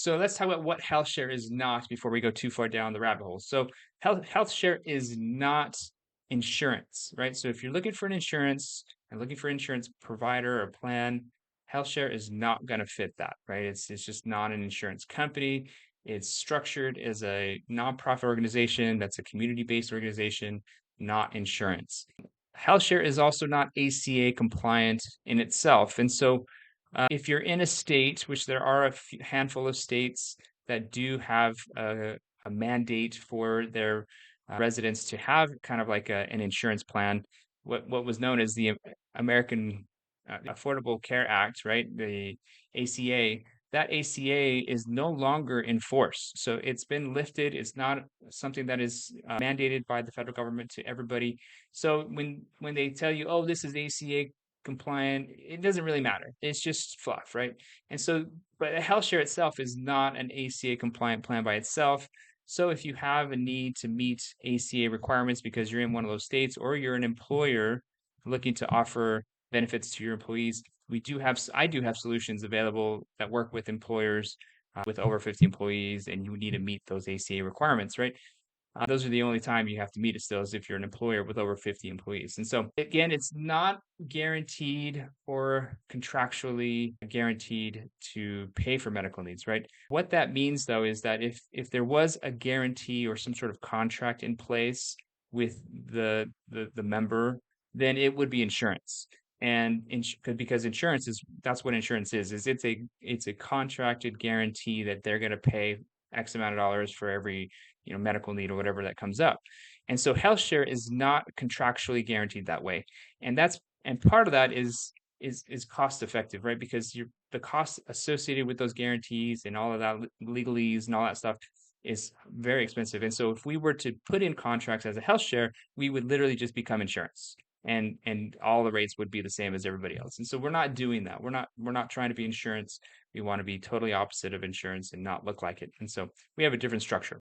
So let's talk about what HealthShare is not before we go too far down the rabbit hole. So HealthShare is not insurance, right? So if you're looking for an insurance and looking for an insurance provider or plan, HealthShare is not going to fit that, right? It's just not an insurance company. It's structured as a nonprofit organization that's a community-based organization, not insurance. HealthShare is also not ACA compliant in itself. And so if you're in a state, which there are handful of states that do have a mandate for their residents to have kind of like an insurance plan, what was known as the American Affordable Care Act, right? The ACA. That ACA is no longer in force. So it's been lifted. It's not something that is mandated by the federal government to everybody. So when they tell you, oh, this is ACA compliant, it doesn't really matter. It's just fluff, right? And so, but a HealthShare itself is not an ACA compliant plan by itself. So if you have a need to meet ACA requirements because you're in one of those states or you're an employer looking to offer benefits to your employees, I do have solutions available that work with employers with over 50 employees, and you need to meet those ACA requirements, right? Those are the only time you have to meet it still is if you're an employer with over 50 employees. And so again, it's not guaranteed or contractually guaranteed to pay for medical needs, right? What that means though is that if there was a guarantee or some sort of contract in place with the member, then it would be insurance. And because insurance is that's what insurance is it's a contracted guarantee that they're going to pay X amount of dollars for every medical need or whatever that comes up. And so HealthShare is not contractually guaranteed that way. And part of that is cost effective, right? Because the cost associated with those guarantees and all of that legalese and all that stuff is very expensive. And so if we were to put in contracts as a HealthShare, we would literally just become insurance. And all the rates would be the same as everybody else. And so we're not doing that. We're not trying to be insurance. We want to be totally opposite of insurance and not look like it. And so we have a different structure.